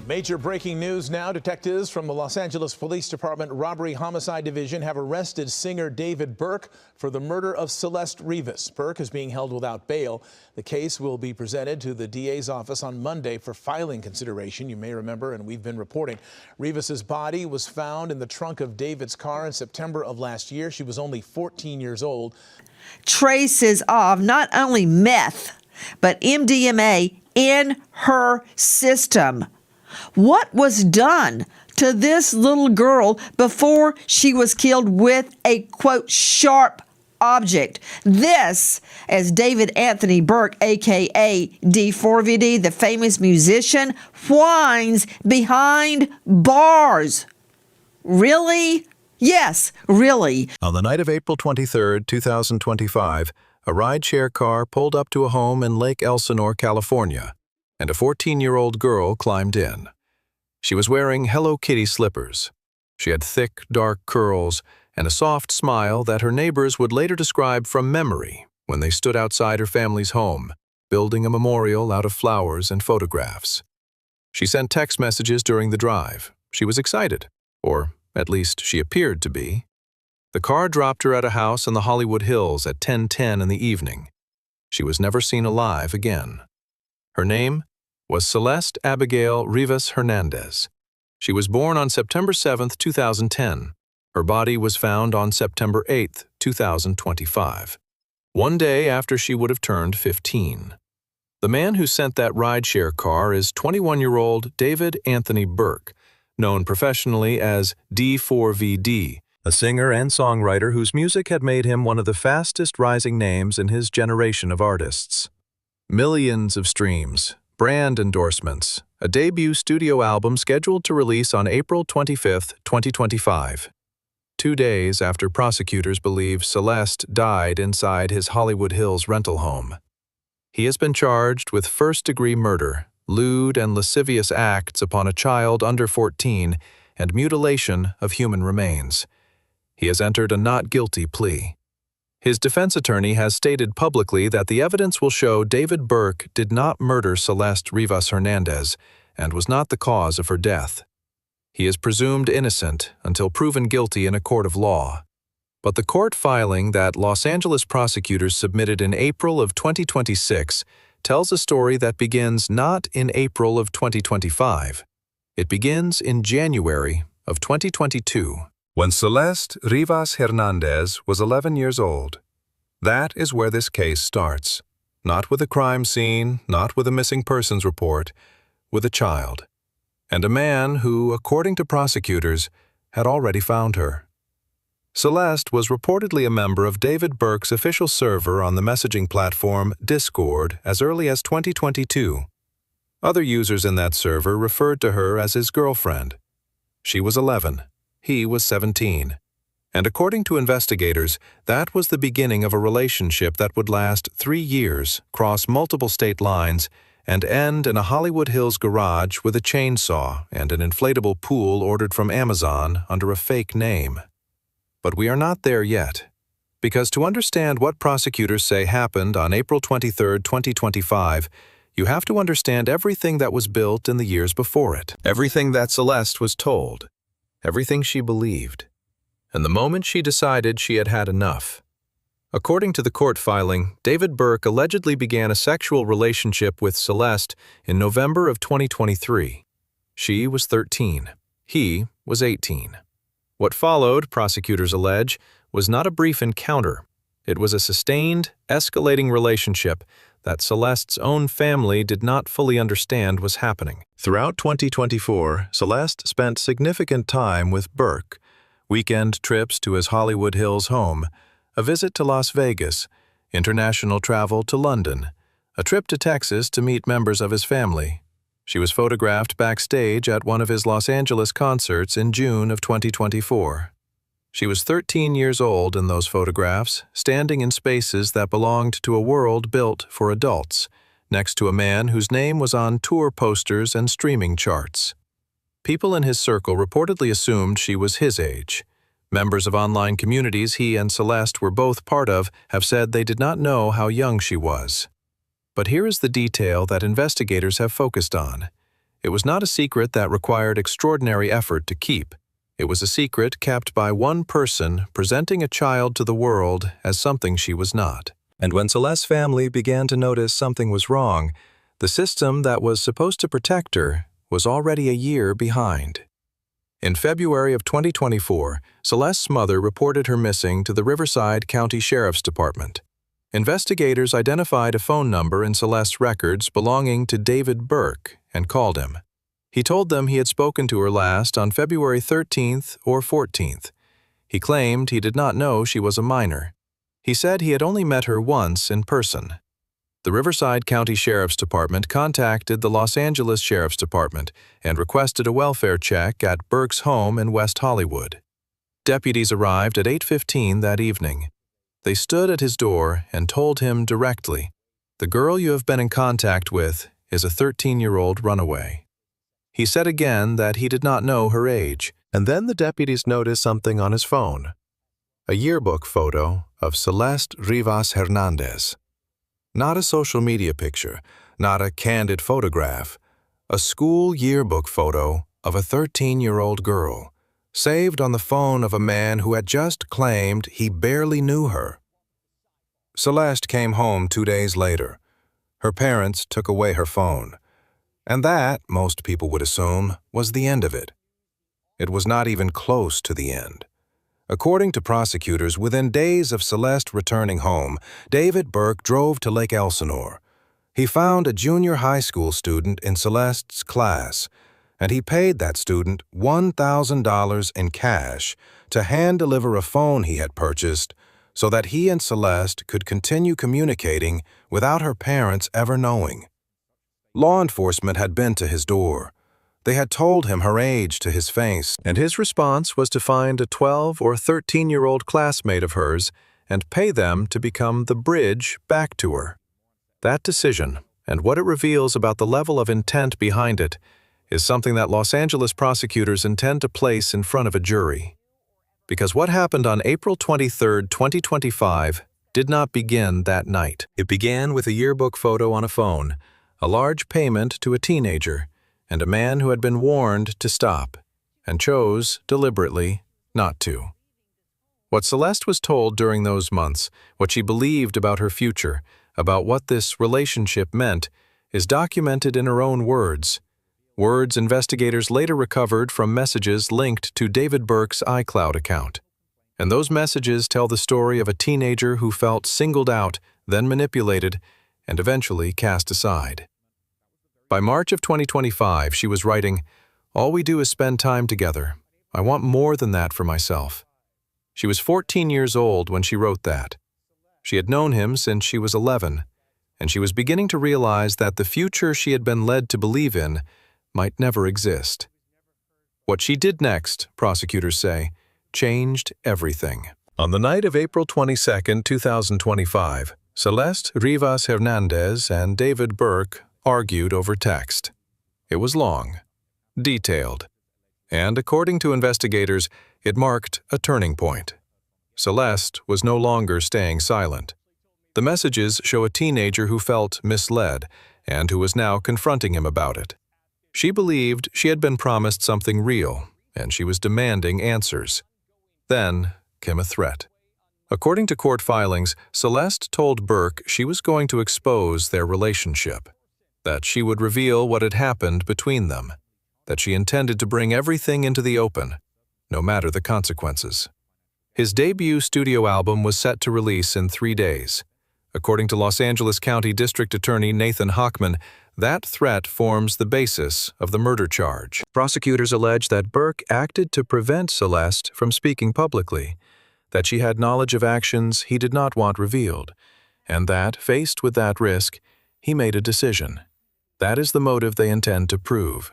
Major breaking news now. Detectives from the Los Angeles Police Department Robbery Homicide Division have arrested singer David Burke for the murder of Celeste Rivas. Burke is being held without bail. The case will be presented to the DA's office on Monday for filing consideration. You may remember, and we've been reporting, Rivas's body was found in the trunk of David's car in September of last year. She was only 14 years old. Traces of not only meth, but MDMA in her system. What was done to this little girl before she was killed with a, quote, sharp object? This, as David Anthony Burke, a.k.a. D4VD, the famous musician, whines behind bars. Really? Yes, really. On the night of April 23, 2025, a rideshare car pulled up to a home in Lake Elsinore, California, and a 14-year-old girl climbed in. She was wearing Hello Kitty slippers. She had thick, dark curls and a soft smile that her neighbors would later describe from memory when they stood outside her family's home, building a memorial out of flowers and photographs. She sent text messages during the drive. She was excited, or at least she appeared to be. The car dropped her at a house in the Hollywood Hills at 10:10 in the evening. She was never seen alive again. Her name was Celeste Abigail Rivas Hernandez. She was born on September 7, 2010. Her body was found on September 8, 2025, one day after she would have turned 15. The man who sent that rideshare car is 21-year-old David Anthony Burke, known professionally as D4VD, a singer and songwriter whose music had made him one of the fastest rising names in his generation of artists. Millions of streams, brand endorsements, a debut studio album scheduled to release on April 25, 2025. 2 days after prosecutors believe Celeste died inside his Hollywood Hills rental home. He has been charged with first-degree murder, lewd and lascivious acts upon a child under 14, and mutilation of human remains. He has entered a not guilty plea. His defense attorney has stated publicly that the evidence will show David Burke did not murder Celeste Rivas Hernandez and was not the cause of her death. He is presumed innocent until proven guilty in a court of law. But the court filing that Los Angeles prosecutors submitted in April of 2026 tells a story that begins not in April of 2025. It begins in January of 2022. When Celeste Rivas Hernandez was 11 years old. That is where this case starts. Not with a crime scene, not with a missing persons report, with a child. And a man who, according to prosecutors, had already found her. Celeste was reportedly a member of David Burke's official server on the messaging platform Discord as early as 2022. Other users in that server referred to her as his girlfriend. She was 11. He was 17. And according to investigators, that was the beginning of a relationship that would last 3 years, cross multiple state lines, and end in a Hollywood Hills garage with a chainsaw and an inflatable pool ordered from Amazon under a fake name. But we are not there yet, because to understand what prosecutors say happened on April 23, 2025, you have to understand everything that was built in the years before it, everything that Celeste was told, everything she believed, and the moment she decided she had had enough. According to the court filing, David Burke allegedly began a sexual relationship with Celeste in November of 2023. She was 13. He was 18. What followed, prosecutors allege, was not a brief encounter. It was a sustained, escalating relationship that Celeste's own family did not fully understand was happening. Throughout 2024, Celeste spent significant time with Burke, weekend trips to his Hollywood Hills home, a visit to Las Vegas, international travel to London, a trip to Texas to meet members of his family. She was photographed backstage at one of his Los Angeles concerts in June of 2024. She was 13 years old in those photographs, standing in spaces that belonged to a world built for adults, next to a man whose name was on tour posters and streaming charts. People in his circle reportedly assumed she was his age. Members of online communities he and Celeste were both part of have said they did not know how young she was. But here is the detail that investigators have focused on. It was not a secret that required extraordinary effort to keep. It was a secret kept by one person presenting a child to the world as something she was not. And when Celeste's family began to notice something was wrong, the system that was supposed to protect her was already a year behind. In February of 2024, Celeste's mother reported her missing to the Riverside County Sheriff's Department. Investigators identified a phone number in Celeste's records belonging to David Burke and called him. He told them he had spoken to her last on February 13th or 14th. He claimed he did not know she was a minor. He said he had only met her once in person. The Riverside County Sheriff's Department contacted the Los Angeles Sheriff's Department and requested a welfare check at Burke's home in West Hollywood. Deputies arrived at 8:15 that evening. They stood at his door and told him directly, "The girl you have been in contact with is a 13-year-old runaway." He said again that he did not know her age, and then the deputies noticed something on his phone. A yearbook photo of Celeste Rivas Hernandez. Not a social media picture, not a candid photograph, a school yearbook photo of a 13-year-old girl, saved on the phone of a man who had just claimed he barely knew her. Celeste came home 2 days later. Her parents took away her phone. And that, most people would assume, was the end of it. It was not even close to the end. According to prosecutors, within days of Celeste returning home, David Burke drove to Lake Elsinore. He found a junior high school student in Celeste's class, and he paid that student $1,000 in cash to hand-deliver a phone he had purchased so that he and Celeste could continue communicating without her parents ever knowing. Law enforcement had been to his door. They had told him her age to his face, and his response was to find a 12 or 13-year-old classmate of hers and pay them to become the bridge back to her. That decision, and what it reveals about the level of intent behind it, is something that Los Angeles prosecutors intend to place in front of a jury. Because what happened on April 23, 2025, did not begin that night. It began with a yearbook photo on a phone, a large payment to a teenager, and a man who had been warned to stop, and chose, deliberately, not to. What Celeste was told during those months, what she believed about her future, about what this relationship meant, is documented in her own words. Words investigators later recovered from messages linked to David Burke's iCloud account. And those messages tell the story of a teenager who felt singled out, then manipulated, and eventually cast aside. By March of 2025, she was writing, "All we do is spend time together. I want more than that for myself." She was 14 years old when she wrote that. She had known him since she was 11, and she was beginning to realize that the future she had been led to believe in might never exist. What she did next, prosecutors say, changed everything. On the night of April 22, 2025, Celeste Rivas Hernandez and David Burke argued over text. It was long, detailed, and according to investigators, it marked a turning point. Celeste was no longer staying silent. The messages show a teenager who felt misled and who was now confronting him about it. She believed she had been promised something real, and she was demanding answers. Then came a threat. According to court filings, Celeste told Burke she was going to expose their relationship, that she would reveal what had happened between them, that she intended to bring everything into the open, no matter the consequences. His debut studio album was set to release in 3 days. According to Los Angeles County District Attorney Nathan Hochman, that threat forms the basis of the murder charge. Prosecutors allege that Burke acted to prevent Celeste from speaking publicly, that she had knowledge of actions he did not want revealed, and that, faced with that risk, he made a decision. That is the motive they intend to prove.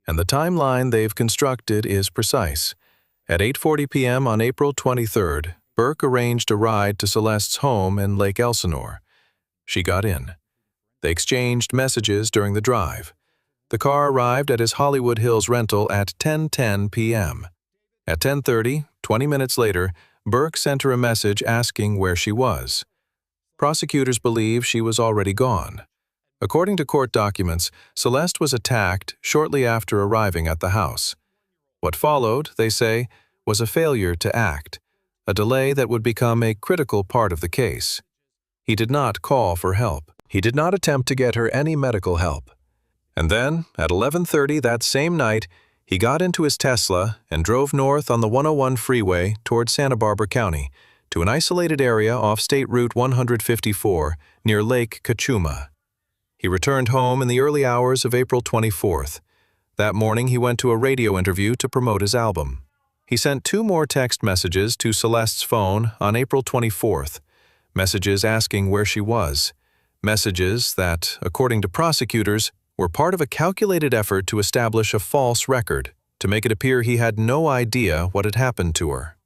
And the timeline they've constructed is precise. At 8:40 p.m. on April 23rd, Burke arranged a ride to Celeste's home in Lake Elsinore. She got in. They exchanged messages during the drive. The car arrived at his Hollywood Hills rental at 10:10 p.m. At 10:30, 20 minutes later, Burke sent her a message asking where she was. Prosecutors believe she was already gone. According to court documents, Celeste was attacked shortly after arriving at the house. What followed, they say, was a failure to act, a delay that would become a critical part of the case. He did not call for help. He did not attempt to get her any medical help. And then, at 11:30 that same night, he got into his Tesla and drove north on the 101 freeway toward Santa Barbara County to an isolated area off State Route 154 near Lake Cachuma. He returned home in the early hours of April 24th. That morning, he went to a radio interview to promote his album. He sent 2 more text messages to Celeste's phone on April 24th, messages asking where she was, messages that, according to prosecutors, were part of a calculated effort to establish a false record, to make it appear he had no idea what had happened to her.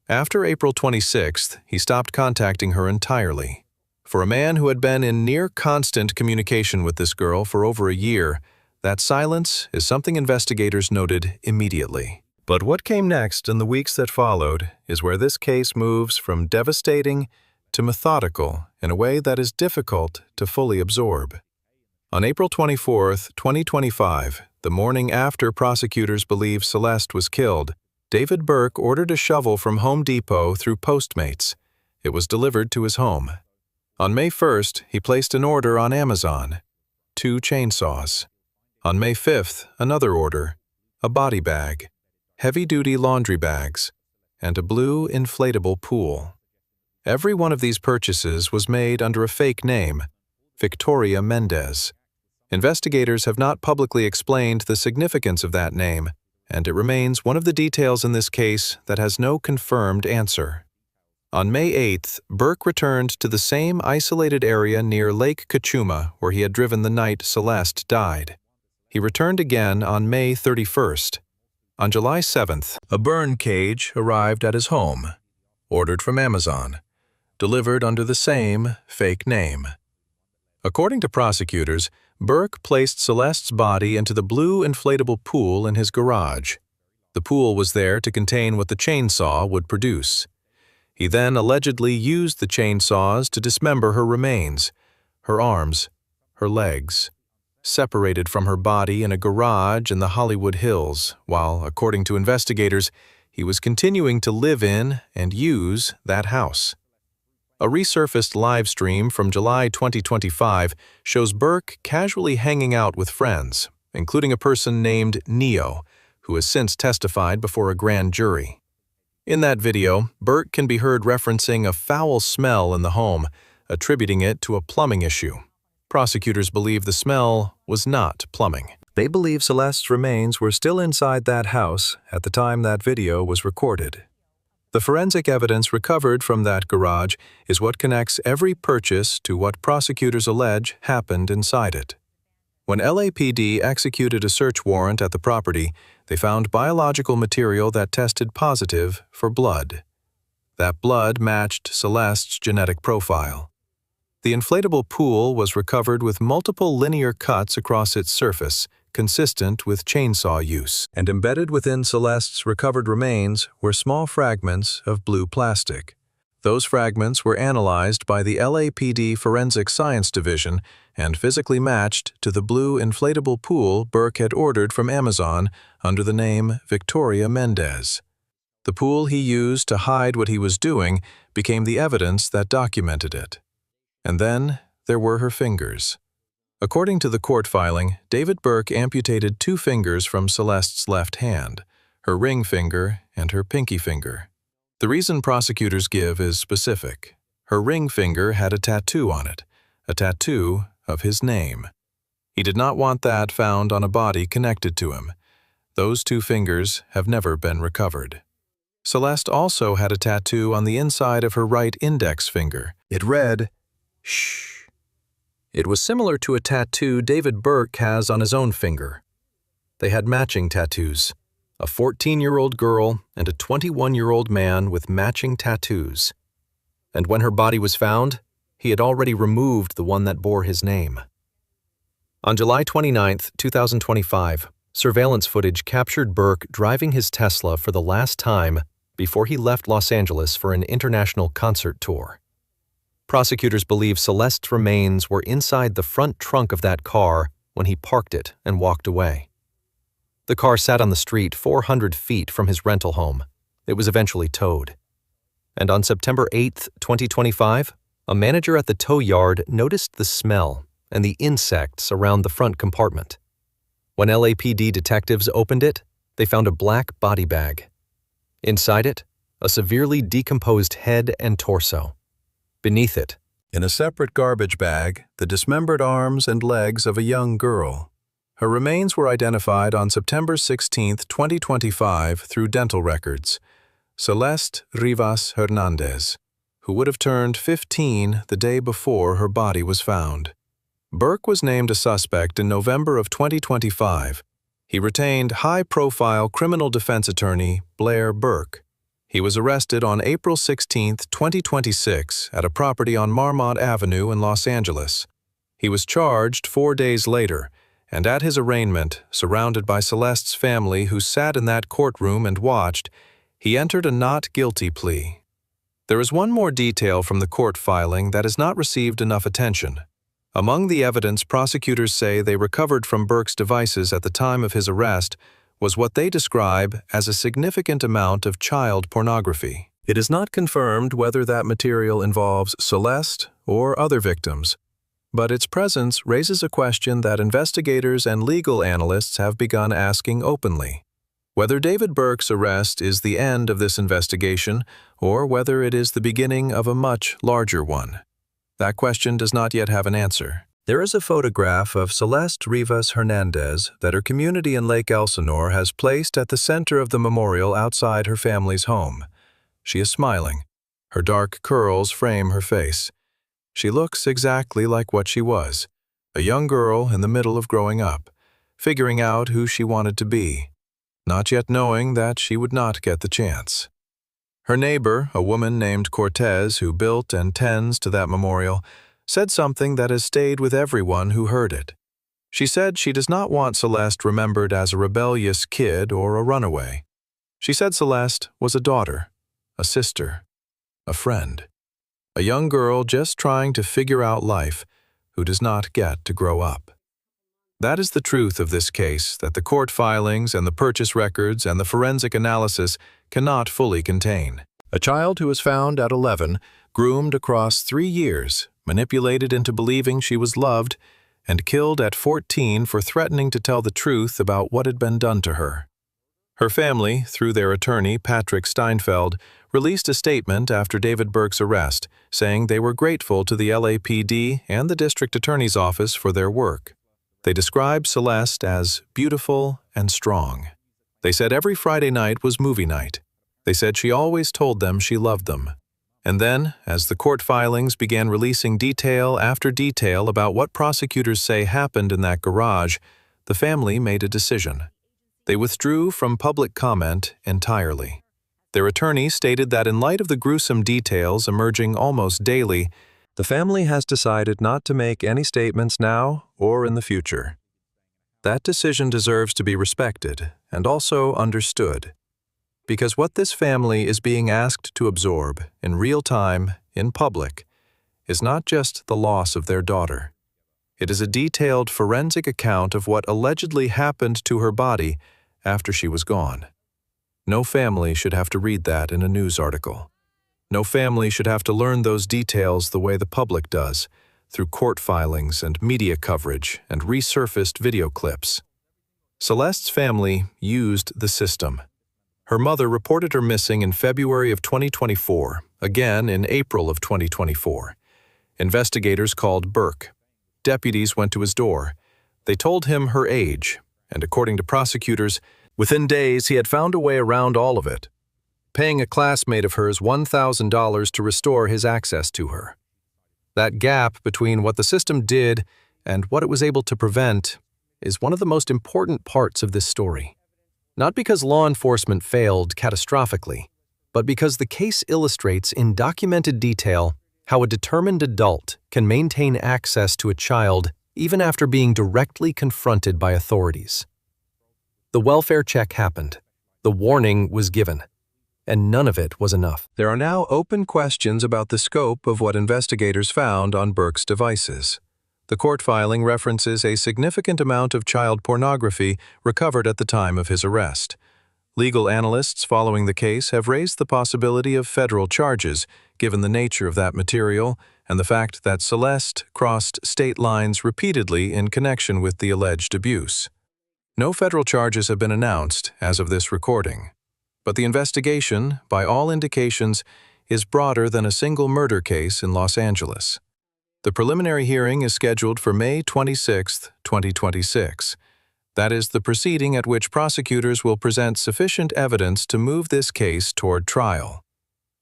After April 26th, he stopped contacting her entirely. For a man who had been in near constant communication with this girl for over a year, that silence is something investigators noted immediately. But what came next in the weeks that followed is where this case moves from devastating to methodical in a way that is difficult to fully absorb. On April 24, 2025, the morning after prosecutors believe Celeste was killed, David Burke ordered a shovel from Home Depot through Postmates. It was delivered to his home. On May 1st, he placed an order on Amazon, 2 chainsaws. On May 5th, another order, a body bag, heavy-duty laundry bags, and a blue inflatable pool. Every one of these purchases was made under a fake name, Victoria Mendez. Investigators have not publicly explained the significance of that name, and it remains one of the details in this case that has no confirmed answer. On May 8th, Burke returned to the same isolated area near Lake Cachuma where he had driven the night Celeste died. He returned again on May 31st. On July 7th, a burn cage arrived at his home, ordered from Amazon, delivered under the same fake name. According to prosecutors, Burke placed Celeste's body into the blue inflatable pool in his garage. The pool was there to contain what the chainsaw would produce. He then allegedly used the chainsaws to dismember her remains, her arms, her legs, separated from her body in a garage in the Hollywood Hills, while, according to investigators, he was continuing to live in and use that house. A resurfaced live stream from July 2025 shows Burke casually hanging out with friends, including a person named Neo, who has since testified before a grand jury. In that video, Burke can be heard referencing a foul smell in the home, attributing it to a plumbing issue. Prosecutors believe the smell was not plumbing. They believe Celeste's remains were still inside that house at the time that video was recorded. The forensic evidence recovered from that garage is what connects every purchase to what prosecutors allege happened inside it. When LAPD executed a search warrant at the property, they found biological material that tested positive for blood. That blood matched Celeste's genetic profile. The inflatable pool was recovered with multiple linear cuts across its surface, consistent with chainsaw use. And embedded within Celeste's recovered remains were small fragments of blue plastic. Those fragments were analyzed by the LAPD Forensic Science Division and physically matched to the blue inflatable pool Burke had ordered from Amazon under the name Victoria Mendez. The pool he used to hide what he was doing became the evidence that documented it. And then there were her fingers. According to the court filing, David Burke amputated 2 fingers from Celeste's left hand, her ring finger and her pinky finger. The reason prosecutors give is specific. Her ring finger had a tattoo on it, a tattoo of his name. He did not want that found on a body connected to him. Those 2 fingers have never been recovered. Celeste also had a tattoo on the inside of her right index finger. It read, "Shh." It was similar to a tattoo David Burke has on his own finger. They had matching tattoos. A 14-year-old girl and a 21-year-old man with matching tattoos. And when her body was found, he had already removed the one that bore his name. On July 29, 2025, surveillance footage captured Burke driving his Tesla for the last time before he left Los Angeles for an international concert tour. Prosecutors believe Celeste's remains were inside the front trunk of that car when he parked it and walked away. The car sat on the street 400 feet from his rental home. It was eventually towed. And on September 8, 2025, a manager at the tow yard noticed the smell and the insects around the front compartment. When LAPD detectives opened it, they found a black body bag. Inside it, a severely decomposed head and torso. Beneath it, In a separate garbage bag, the dismembered arms and legs of a young girl. Her remains were identified on September 16, 2025 through dental records. Celeste Rivas Hernandez, who would have turned 15 the day before her body was found. Burke was named a suspect in November of 2025. He retained high-profile criminal defense attorney Blair Burke. He was arrested on April 16, 2026 at a property on Marmont Avenue in Los Angeles. He was charged 4 days later, and at his arraignment, surrounded by Celeste's family who sat in that courtroom and watched, he entered a not guilty plea. There is one more detail from the court filing that has not received enough attention. Among the evidence prosecutors say they recovered from Burke's devices at the time of his arrest was what they describe as a significant amount of child pornography. It is not confirmed whether that material involves Celeste or other victims, but its presence raises a question that investigators and legal analysts have begun asking openly. Whether David Burke's arrest is the end of this investigation or whether it is the beginning of a much larger one. That question does not yet have an answer. There is a photograph of Celeste Rivas Hernandez that her community in Lake Elsinore has placed at the center of the memorial outside her family's home. She is smiling. Her dark curls frame her face. She looks exactly like what she was, a young girl in the middle of growing up, figuring out who she wanted to be, not yet knowing that she would not get the chance. Her neighbor, a woman named Cortez who built and tends to that memorial, said something that has stayed with everyone who heard it. She said she does not want Celeste remembered as a rebellious kid or a runaway. She said Celeste was a daughter, a sister, a friend, a young girl just trying to figure out life who does not get to grow up. That is the truth of this case that the court filings and the purchase records and the forensic analysis cannot fully contain. A child who was found at 11, groomed across 3 years, manipulated into believing she was loved, and killed at 14 for threatening to tell the truth about what had been done to her. Her family, through their attorney, Patrick Steinfeld, released a statement after David Burke's arrest, saying they were grateful to the LAPD and the district attorney's office for their work. They described Celeste as beautiful and strong. They said every Friday night was movie night. They said she always told them she loved them. And then, as the court filings began releasing detail after detail about what prosecutors say happened in that garage, the family made a decision. They withdrew from public comment entirely. Their attorney stated that in light of the gruesome details emerging almost daily, the family has decided not to make any statements now or in the future. That decision deserves to be respected and also understood. Because what this family is being asked to absorb in real time, in public, is not just the loss of their daughter. It is a detailed forensic account of what allegedly happened to her body after she was gone. No family should have to read that in a news article. No family should have to learn those details the way the public does, through court filings and media coverage and resurfaced video clips. Celeste's family used the system. Her mother reported her missing in February of 2024, again in April of 2024. Investigators called Burke. Deputies went to his door. They told him her age, and according to prosecutors, within days he had found a way around all of it, paying a classmate of hers $1,000 to restore his access to her. That gap between what the system did and what it was able to prevent is one of the most important parts of this story. Not because law enforcement failed catastrophically, but because the case illustrates in documented detail how a determined adult can maintain access to a child even after being directly confronted by authorities. The welfare check happened. The warning was given. and none of it was enough. There are now open questions about the scope of what investigators found on Burke's devices. The court filing references a significant amount of child pornography recovered at the time of his arrest. Legal analysts following the case have raised the possibility of federal charges, given the nature of that material and the fact that Celeste crossed state lines repeatedly in connection with the alleged abuse. No federal charges have been announced as of this recording, but the investigation, by all indications, is broader than a single murder case in Los Angeles. The preliminary hearing is scheduled for May 26, 2026. That is the proceeding at which prosecutors will present sufficient evidence to move this case toward trial.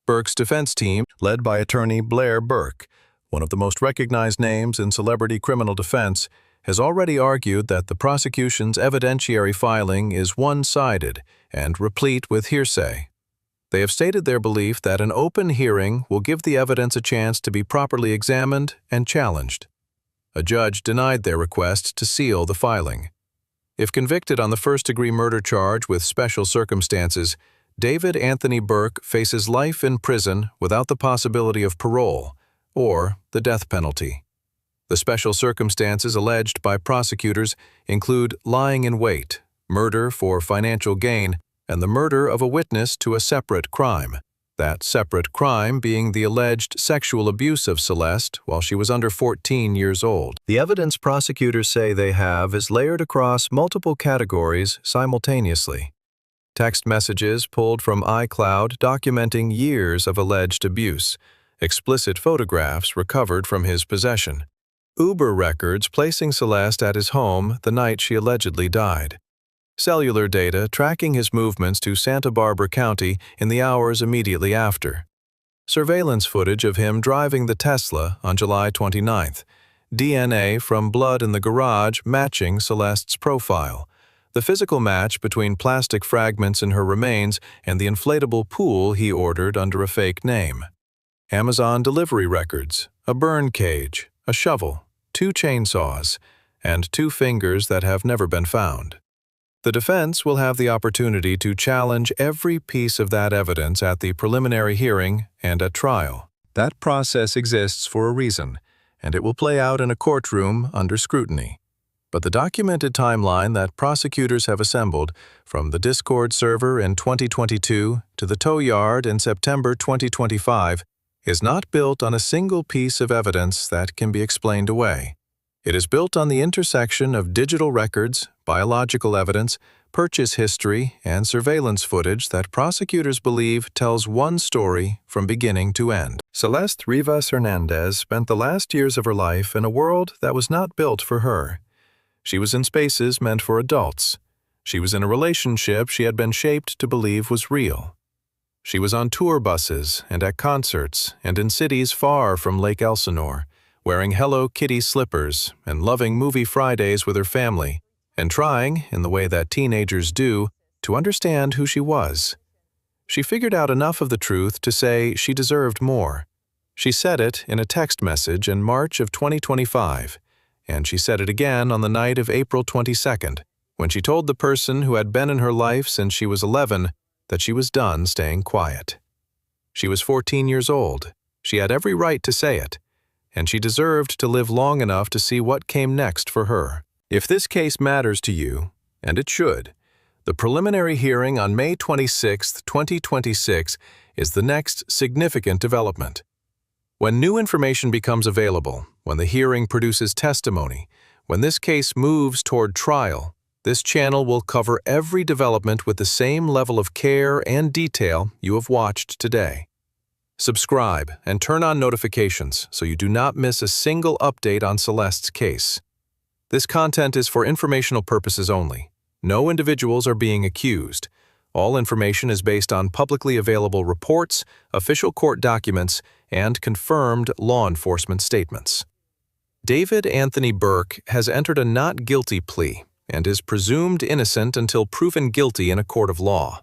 Burke's defense team, led by attorney Blair Burke, one of the most recognized names in celebrity criminal defense, has already argued that the prosecution's evidentiary filing is one-sided and replete with hearsay. They have stated their belief that an open hearing will give the evidence a chance to be properly examined and challenged. A judge denied their request to seal the filing. If convicted on the first-degree murder charge with special circumstances, David Anthony Burke faces life in prison without the possibility of parole or the death penalty. The special circumstances alleged by prosecutors include lying in wait, murder for financial gain, and the murder of a witness to a separate crime, that separate crime being the alleged sexual abuse of Celeste while she was under 14 years old. The evidence prosecutors say they have is layered across multiple categories simultaneously. Text messages pulled from iCloud documenting years of alleged abuse, explicit photographs recovered from his possession, Uber records placing Celeste at his home the night she allegedly died, cellular data tracking his movements to Santa Barbara County in the hours immediately after, surveillance footage of him driving the Tesla on July 29th, DNA from blood in the garage matching Celeste's profile, the physical match between plastic fragments in her remains and the inflatable pool he ordered under a fake name, Amazon delivery records, a burn cage, a shovel, 2 chainsaws, and 2 fingers that have never been found. The defense will have the opportunity to challenge every piece of that evidence at the preliminary hearing and at trial. That process exists for a reason, and it will play out in a courtroom under scrutiny. But the documented timeline that prosecutors have assembled, from the Discord server in 2022 to the tow yard in September 2025, is not built on a single piece of evidence that can be explained away. It is built on the intersection of digital records, biological evidence, purchase history, and surveillance footage that prosecutors believe tells one story from beginning to end. Celeste Rivas Hernandez spent the last years of her life in a world that was not built for her. She was in spaces meant for adults. She was in a relationship she had been shaped to believe was real. She was on tour buses and at concerts and in cities far from Lake Elsinore, wearing Hello Kitty slippers and loving movie Fridays with her family, and trying, in the way that teenagers do, to understand who she was. She figured out enough of the truth to say she deserved more. She said it in a text message in March of 2025, and she said it again on the night of April 22nd, when she told the person who had been in her life since she was 11 that she was done staying quiet. She was 14 years old. She had every right to say it, and she deserved to live long enough to see what came next for her. If this case matters to you, and it should, the preliminary hearing on May 26, 2026 is the next significant development. When new information becomes available, when the hearing produces testimony, when this case moves toward trial, this channel will cover every development with the same level of care and detail you have watched today. Subscribe and turn on notifications so you do not miss a single update on Celeste's case. This content is for informational purposes only. No individuals are being accused. All information is based on publicly available reports, official court documents, and confirmed law enforcement statements. David Anthony Burke has entered a not guilty plea and is presumed innocent until proven guilty in a court of law.